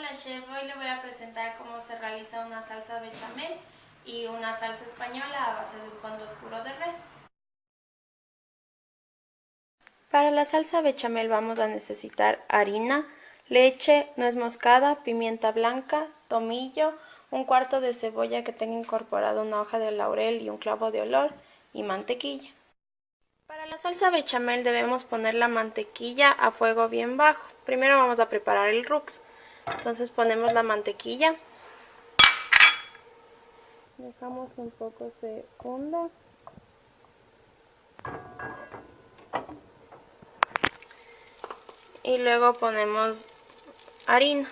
Hola chef, hoy le voy a presentar cómo se realiza una salsa bechamel y una salsa española a base de un fondo oscuro de res. Para la salsa bechamel vamos a necesitar harina, leche, nuez moscada, pimienta blanca, tomillo, un cuarto de cebolla que tenga incorporado una hoja de laurel y un clavo de olor y mantequilla. Para la salsa bechamel debemos poner la mantequilla a fuego bien bajo. Primero vamos a preparar el rux. Entonces ponemos la mantequilla, dejamos que un poco se funda y luego ponemos harina.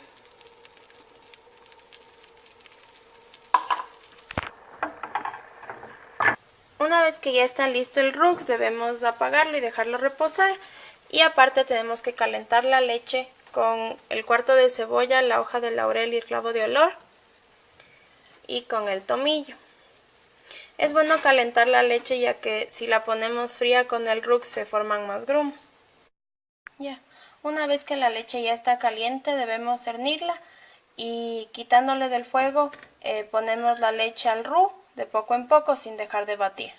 Una vez que ya está listo el rux debemos apagarlo y dejarlo reposar, y aparte tenemos que calentar la leche con el cuarto de cebolla, la hoja de laurel y el clavo de olor y con el tomillo. Es bueno calentar la leche ya que si la ponemos fría con el rux se forman más grumos. Ya, una vez que la leche ya está caliente debemos cernirla y quitándole del fuego ponemos la leche al roux de poco en poco sin dejar de batir.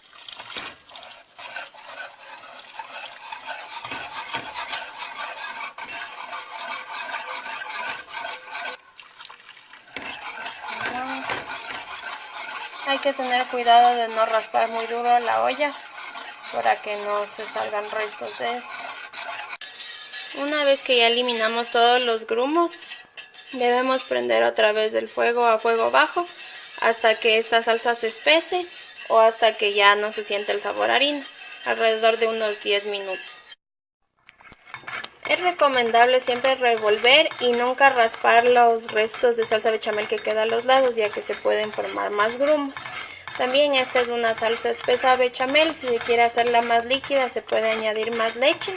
Hay que tener cuidado de no raspar muy duro la olla para que no se salgan restos de esto. Una vez que ya eliminamos todos los grumos, debemos prender otra vez el fuego a fuego bajo hasta que esta salsa se espese o hasta que ya no se siente el sabor a harina, alrededor de unos 10 minutos. Es recomendable siempre revolver y nunca raspar los restos de salsa bechamel que quedan a los lados, ya que se pueden formar más grumos. También esta es una salsa espesa bechamel, si se quiere hacerla más líquida se puede añadir más leche.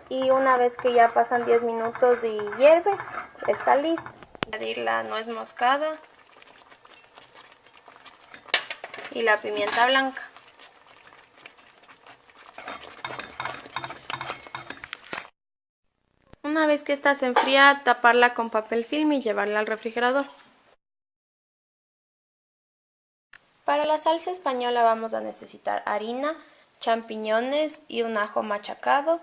Y una vez que ya pasan 10 minutos y hierve, está lista. Añadir la nuez moscada y la pimienta blanca. Una vez que esta se enfría, taparla con papel film y llevarla al refrigerador. Para la salsa española vamos a necesitar harina, champiñones y un ajo machacado,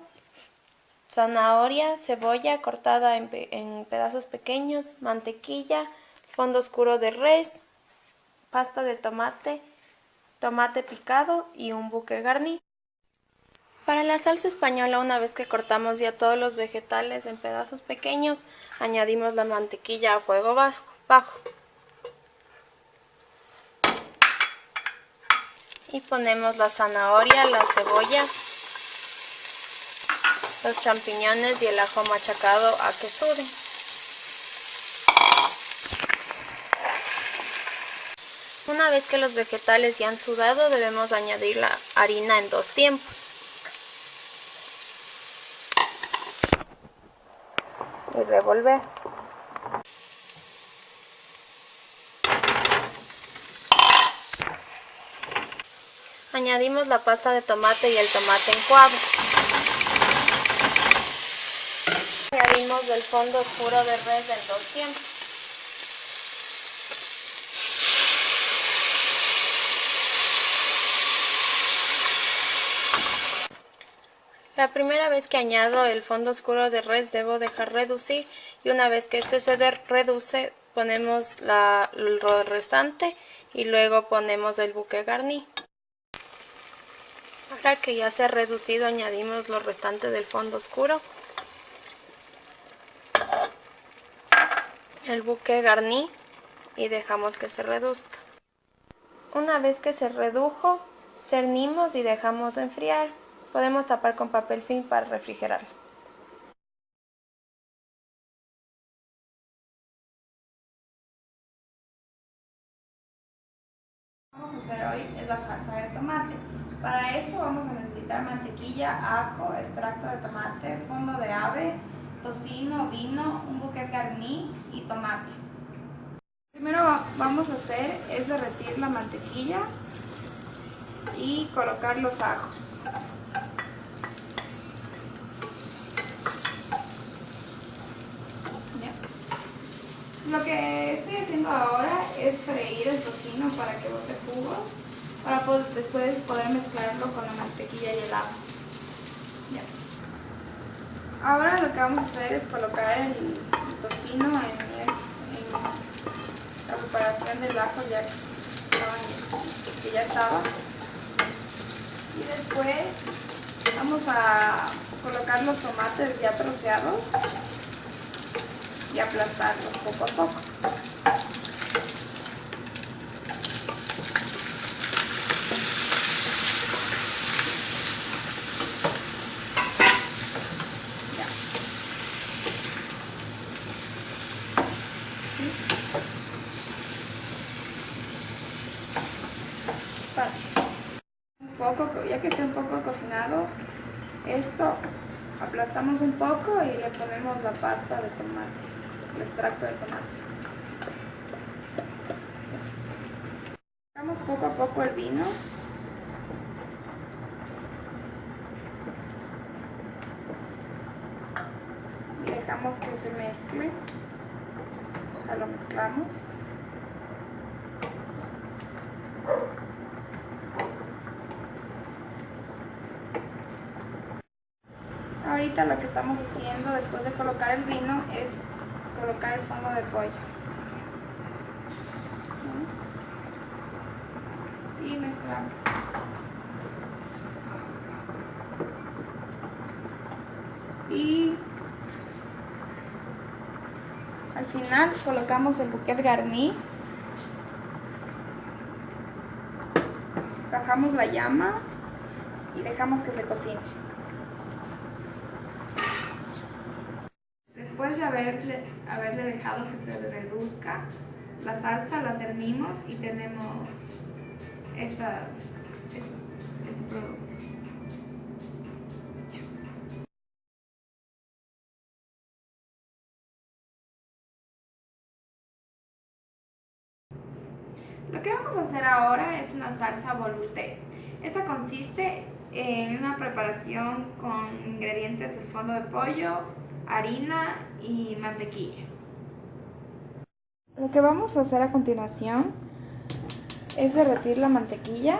zanahoria, cebolla cortada en pedazos pequeños, mantequilla, fondo oscuro de res, pasta de tomate, tomate picado y un buque garni. Para la salsa española, una vez que cortamos ya todos los vegetales en pedazos pequeños, añadimos la mantequilla a fuego bajo. Y ponemos la zanahoria, la cebolla, los champiñones y el ajo machacado a que suden. Una vez que los vegetales ya han sudado, debemos añadir la harina en 2 tiempos. Y revolver. Añadimos la pasta de tomate y el tomate en cuadros. Añadimos el fondo oscuro de res en 2 tiempos. La primera vez que añado el fondo oscuro de res debo dejar reducir, y una vez que este se reduce ponemos el restante y luego ponemos el buque garni. Ahora que ya se ha reducido añadimos lo restante del fondo oscuro, el buque garni y dejamos que se reduzca. Una vez que se redujo, cernimos y dejamos enfriar. Podemos tapar con papel film para refrigerarlo. Lo que vamos a hacer hoy es la salsa de tomate. Para eso vamos a necesitar mantequilla, ajo, extracto de tomate, fondo de ave, tocino, vino, un bouquet garni y tomate. Primero vamos a hacer es derretir la mantequilla y colocar los ajos. Lo que estoy haciendo ahora es freír el tocino para que bote jugos, para después poder mezclarlo con la mantequilla y el ajo. Ya. Ahora lo que vamos a hacer es colocar el tocino en la preparación del ajo que ya estaba. Y después vamos a colocar los tomates ya troceados y aplastarlos poco a poco. Ya. ¿Sí? Ya que esté un poco cocinado, esto aplastamos un poco y le ponemos la pasta de tomate, el extracto de tomate. Sacamos poco a poco el vino. Y dejamos que se mezcle. O sea, lo mezclamos. Ahorita lo que estamos haciendo después de colocar el vino es colocar el fondo de pollo. Y mezclamos. Y al final colocamos el bouquet garni. Bajamos la llama y dejamos que se cocine. Después de haberle dejado que se reduzca la salsa, la servimos y tenemos este producto. Lo que vamos a hacer ahora es una salsa volute. Esta consiste en una preparación con ingredientes del fondo de pollo, harina y mantequilla. Lo que vamos a hacer a continuación es derretir la mantequilla.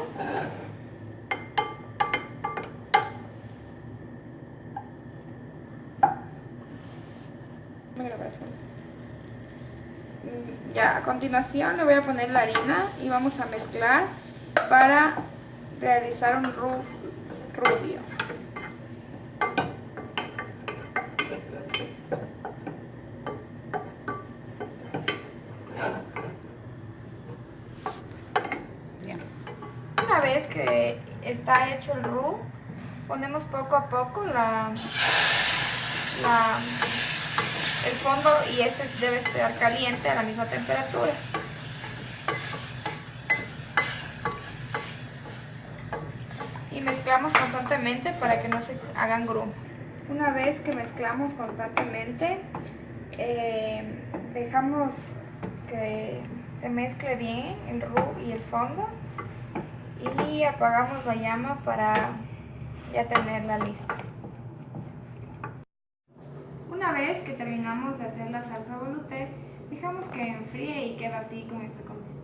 Ya, a continuación le voy a poner la harina y vamos a mezclar para realizar un rubio. Una vez que está hecho el roux, ponemos poco a poco el fondo y este debe estar caliente a la misma temperatura. Y mezclamos constantemente para que no se hagan grumos. Una vez que mezclamos constantemente, dejamos que se mezcle bien el roux y el fondo y apagamos la llama para ya tenerla lista. Una vez que terminamos de hacer la salsa volute, dejamos que enfríe y queda así con esta consistencia.